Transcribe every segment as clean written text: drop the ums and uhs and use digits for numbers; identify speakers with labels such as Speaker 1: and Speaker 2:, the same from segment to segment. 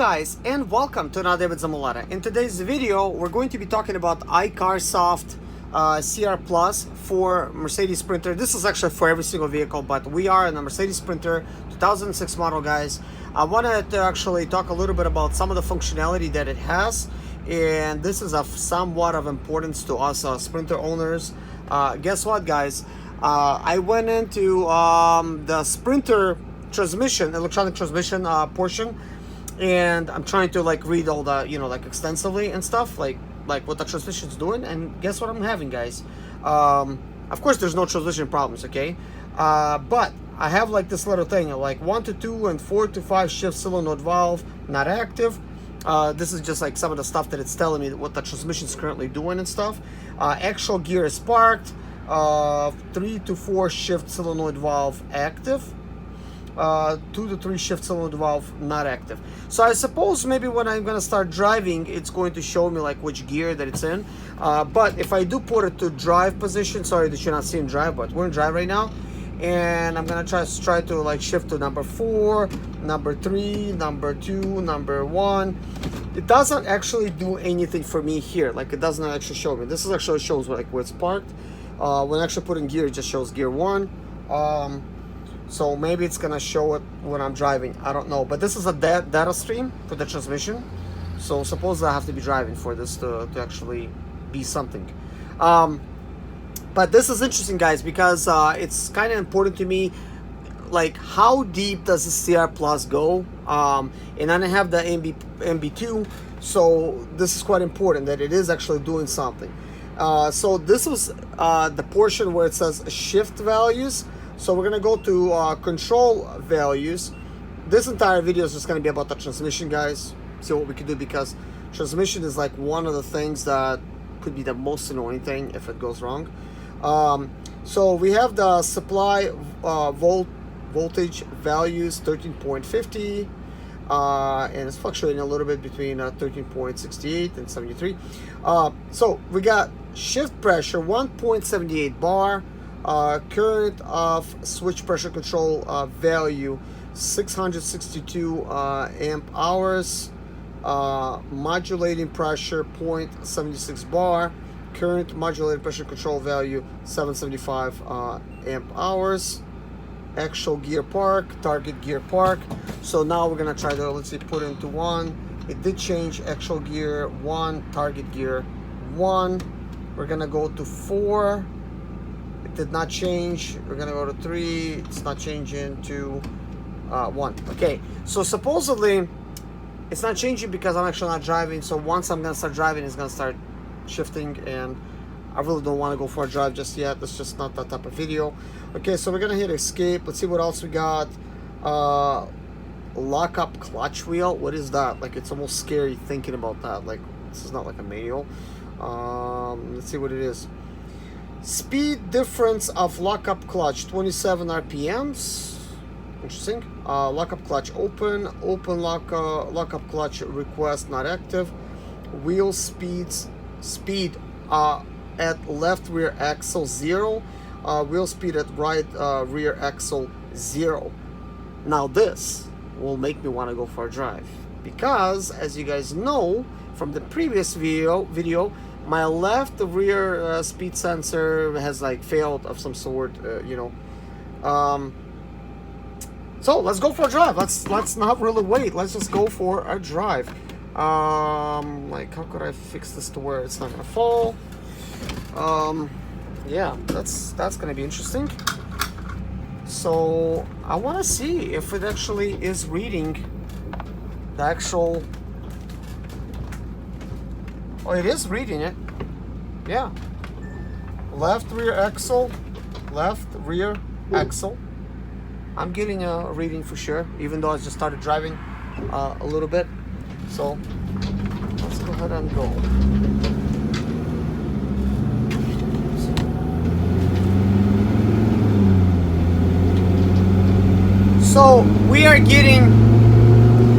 Speaker 1: guys, and welcome to another day with Zimaleta. In today's video, we're going to be talking about ICarsoft CR Plus for Mercedes Sprinter. This is actually for every single vehicle, but we are in the Mercedes Sprinter 2006 model, guys. I wanted to actually talk a little bit about some of the functionality that it has, and this is of somewhat of importance to us Sprinter owners. Guess what, guys? I went into the Sprinter transmission, electronic transmission portion, and I'm trying to like read all the, you know, like extensively and stuff, like what the transmission's doing, and guess what I'm having, guys? Of course there's no transmission problems, okay, but I have like this little thing like 1 to 2 and 4 to 5 shift solenoid valve not active. This is just like some of the stuff that it's telling me what the transmission is currently doing and stuff. Actual gear is sparked. 3 to 4 shift solenoid valve active. 2 to 3 shift solenoid valve not active. So I suppose maybe when I'm gonna start driving, it's going to show me like which gear that it's in. But if I do put it to drive position, sorry that you're not seeing drive, but we're in drive right now, and I'm gonna try to like shift to number 4, number 3, number 2, number 1. It doesn't actually do anything for me here. Like it doesn't actually show me. This is actually shows like where it's parked. When I actually put in gear, it just shows gear 1. So maybe it's gonna show it when I'm driving, I don't know. But this is a data stream for the transmission, so suppose I have to be driving for this to actually be something. But this is interesting, guys, because it's kind of important to me, like how deep does the CR Plus go? And then I have the MB2, so this is quite important that it is actually doing something. So this was the portion where it says shift values. So we're gonna go to control values. This entire video is just gonna be about the transmission, guys. See what we can do, because transmission is like one of the things that could be the most annoying thing if it goes wrong. So we have the supply voltage values 13.50, and it's fluctuating a little bit between 13.68 and 73. So we got shift pressure 1.78 bar. Current of switch pressure control value 662 amp hours. Modulating pressure 0.76 bar. Current modulated pressure control value 775 amp hours. Actual gear park, target gear park. So now we're gonna try to, let's see, put into 1. It did change. Actual gear 1, target gear 1. We're gonna go to 4. Did not change. We're gonna go to 3. It's not changing to 1. Okay, so supposedly it's not changing because I'm actually not driving. So once I'm gonna start driving, it's gonna start shifting, and I really don't want to go for a drive just yet. It's just not that type of video. Okay, so we're gonna hit escape. Let's see what else we got. Lockup clutch wheel. What is that? Like, it's almost scary thinking about that. Like, this is not like a manual. Let's see what it is. Speed difference of lockup clutch 27 RPMs. Interesting. Lockup clutch open lockup clutch request not active. Wheel speed at left rear axle 0. Wheel speed at right rear axle 0. Now this will make me want to go for a drive, because as you guys know from the previous video, my left rear speed sensor has like failed of some sort, you know. So let's go for a drive. Let's not really wait. Let's just go for a drive. Like, how could I fix this to where it's not gonna fall? Yeah, that's gonna be interesting. So I want to see if it actually is reading the actual. Oh, it is reading it. Yeah. Left rear axle. I'm getting a reading for sure, even though I just started driving a little bit. So let's go ahead and go. So we are getting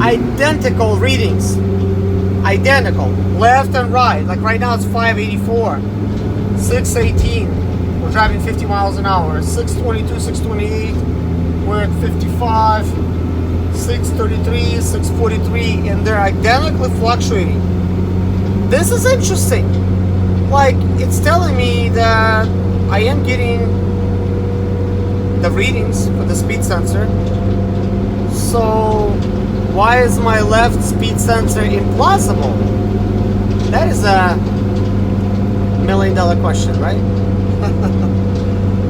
Speaker 1: identical readings. Identical, left and right. Like right now it's 584, 618. We're driving 50 miles an hour. 622, 628. We're at 55, 633, 643, and they're identically fluctuating. This is interesting. Like, it's telling me that I am getting the readings for the speed sensor. So why is my left speed sensor implausible? That is a $1 million question, right?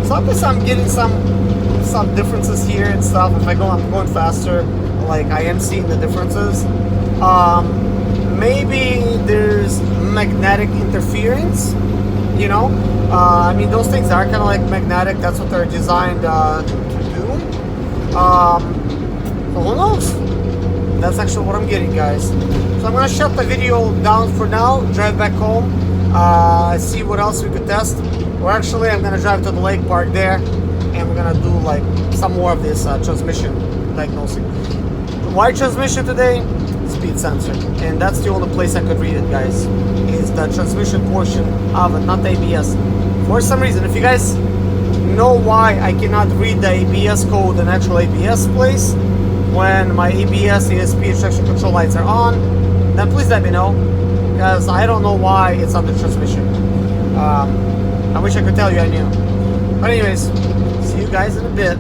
Speaker 1: So I guess I'm getting some differences here and stuff. If I'm going faster, like I am seeing the differences. Maybe there's magnetic interference, you know. I mean, those things are kind of like magnetic. That's what they're designed to do. So who knows? That's actually what I'm getting, guys. So I'm gonna shut the video down for now, drive back home, see what else we could test. Or actually, I'm gonna drive to the lake park there, and we're gonna do like some more of this transmission diagnosing. Why transmission today? Speed sensor, and that's the only place I could read it, guys, is the transmission portion of it, not the ABS. For some reason, if you guys know why I cannot read the ABS code in actual ABS place when my ABS ESP traction control lights are on, then please let me know, because I don't know why it's on the transmission. I wish I could tell you I knew. But anyways, see you guys in a bit.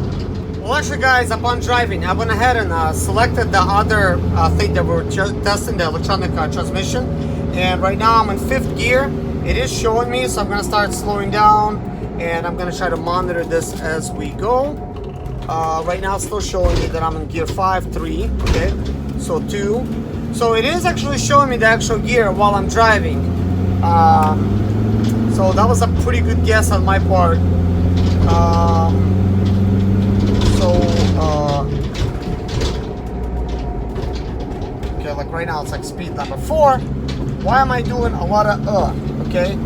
Speaker 1: Well, actually, guys, upon driving, I went ahead and selected the other thing that we're testing, the electronic transmission. And right now I'm in 5th gear. It is showing me, so I'm going to start slowing down. And I'm going to try to monitor this as we go. Right now it's still showing me that I'm in gear 5, 3, okay? So 2. So it is actually showing me the actual gear while I'm driving. So that was a pretty good guess on my part. Okay, like right now it's like speed number 4. Why am I doing a lot of okay?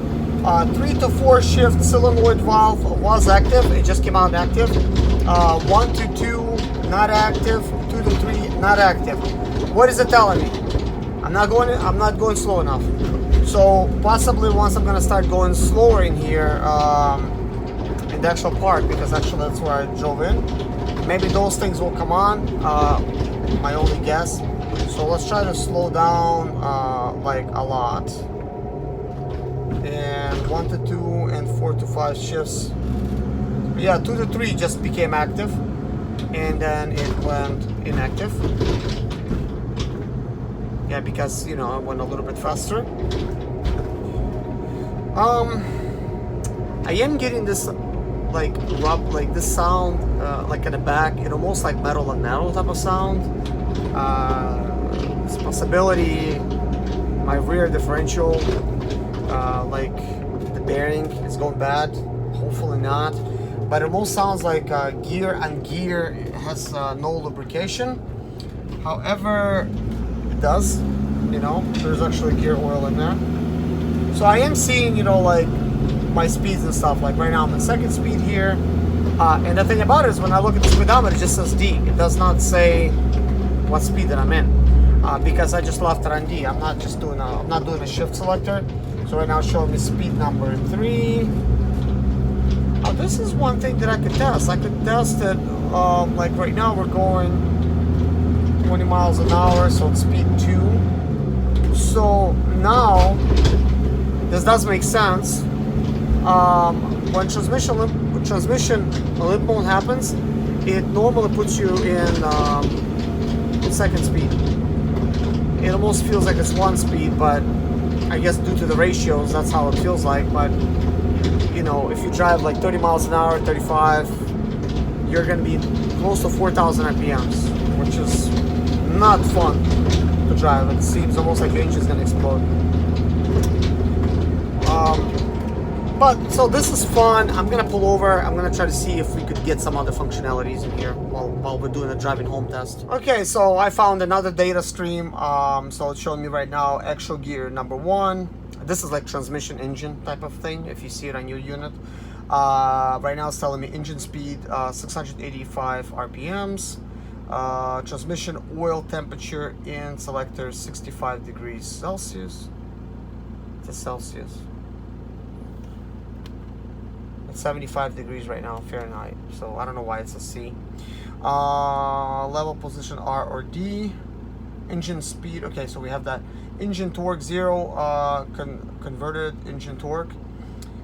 Speaker 1: 3 to 4 shift solenoid valve was active. It just came out active. 1 to 2 not active. 2 to 3 not active. What is it telling me? I'm not going slow enough. So possibly once I'm gonna start going slower in here in the actual park, because actually that's where I drove in. Maybe those things will come on, my only guess. So let's try to slow down like a lot. And 1 to 2 and 4 to 5 shifts. Yeah, 2 to 3 just became active, and then it went inactive. Yeah, because, you know, I went a little bit faster. I am getting this like this sound like in the back, it almost like metal on metal type of sound. It's a possibility my rear differential, like the bearing is going bad. Hopefully not, but it almost sounds like gear on gear has no lubrication. However, it does, you know, there's actually gear oil in there. So I am seeing, you know, like my speeds and stuff. Like right now I'm at 2nd speed here, and the thing about it is when I look at the speedometer, it just says D. It does not say what speed that I'm in, because I just left it on D. I'm not doing a shift selector. So right now it's showing me speed number 3. Oh, this is one thing that I could test. I could test it like right now we're going 20 miles an hour, so it's speed 2. So now this does make sense. When transmission limp mode happens, it normally puts you in 2nd speed. It almost feels like it's 1 speed, but I guess due to the ratios, that's how it feels like. But you know, if you drive like 30 miles an hour, 35, you're gonna be close to 4,000 RPMs, which is not fun to drive. It seems almost like your engine's gonna explode. But so this is fun. I'm gonna pull over. I'm gonna try to see if we could get some other functionalities in here while we're doing a driving home test. Okay, so I found another data stream. So it's showing me right now actual gear number 1. This is like transmission engine type of thing, if you see it on your unit. Right now it's telling me engine speed 685 RPMs. Transmission oil temperature in selector 65 degrees Celsius. It's Celsius. 75 degrees right now Fahrenheit, so I don't know why it's a C. Level position R or D. Engine speed, okay, so we have that. Engine torque 0, converted engine torque.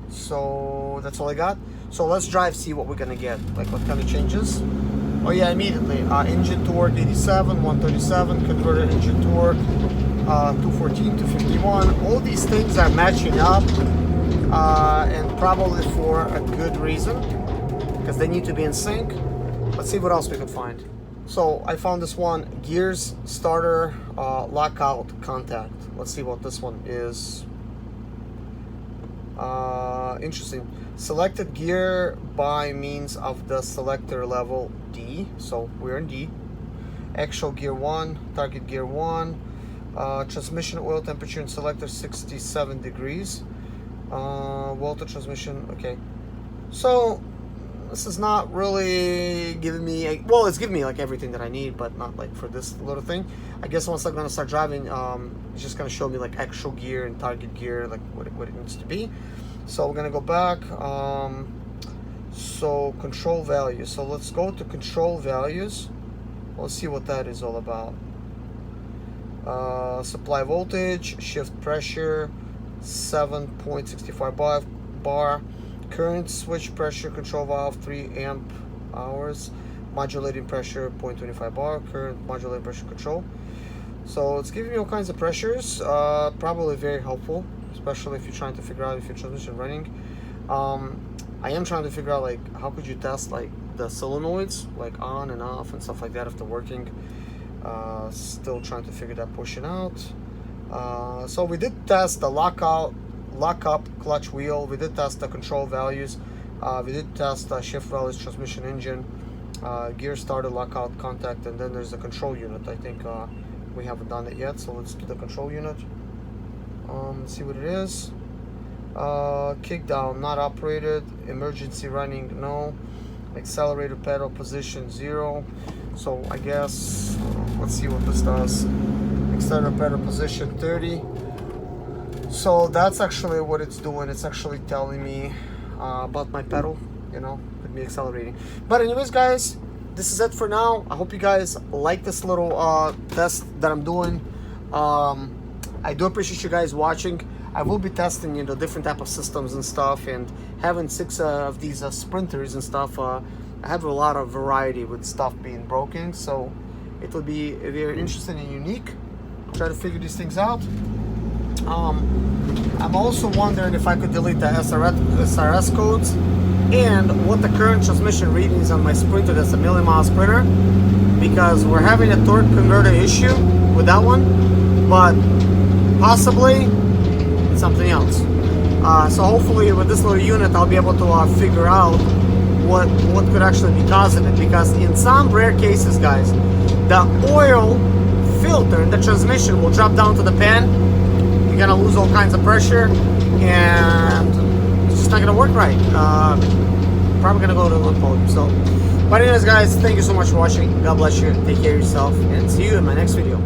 Speaker 1: So that's all I got. So let's drive, see what we're gonna get, like what kind of changes. Oh yeah, immediately. Engine torque 87, 137, converted engine torque 214, 251. All these things are matching up, and probably for a good reason, because they need to be in sync. Let's see what else we could find. So I found this one, gears starter lockout contact. Let's see what this one is. Interesting. Selected gear by means of the selector level D. So we're in D. Actual gear 1, target gear 1. Transmission oil temperature and selector 67 degrees. Water transmission, okay. So this is not really giving me well, it's giving me like everything that I need, but not like for this little thing. I guess once I'm gonna start driving, it's just gonna show me like actual gear and target gear, like what it needs to be. So we're gonna go back. So control values. So let's go to control values. Let's see what that is all about. Supply voltage, shift pressure 7.65 bar, current switch pressure control valve 3 amp hours, modulating pressure 0.25 bar, current modulating pressure control. So it's giving me all kinds of pressures, probably very helpful, especially if you're trying to figure out if your transmission running. I am trying to figure out like how could you test like the solenoids like on and off and stuff like that after working. Still trying to figure that portion out. So we did test the lockup clutch wheel. We did test the control values. We did test shift values, transmission engine, gear starter, lockout contact, and then there's the control unit. I think we haven't done it yet, so let's do the control unit. Let's see what it is. Kick down, not operated. Emergency running, no. Accelerator pedal position 0. So I guess let's see what this does. Accelerator pedal position 30. So that's actually what it's doing. It's actually telling me about my pedal, you know, with me accelerating. But anyways, guys, this is it for now. I hope you guys like this little test that I'm doing. I do appreciate you guys watching. I will be testing, you know, different type of systems and stuff, and having 6 of these sprinters and stuff. I have a lot of variety with stuff being broken, so it will be very interesting and unique. Try to figure these things out. I'm also wondering if I could delete the SRS codes and what the current transmission reading is on my sprinter. That's a million-mile sprinter, because we're having a torque converter issue with that one, but possibly it's something else. So hopefully with this little unit I'll be able to figure out what could actually be causing it, because in some rare cases, guys, the oil filter in the transmission will drop down to the pan. You're gonna lose all kinds of pressure, and it's just not gonna work right. Probably gonna go to the podium. So, but anyways, guys, thank you so much for watching. God bless you. Take care of yourself, and see you in my next video.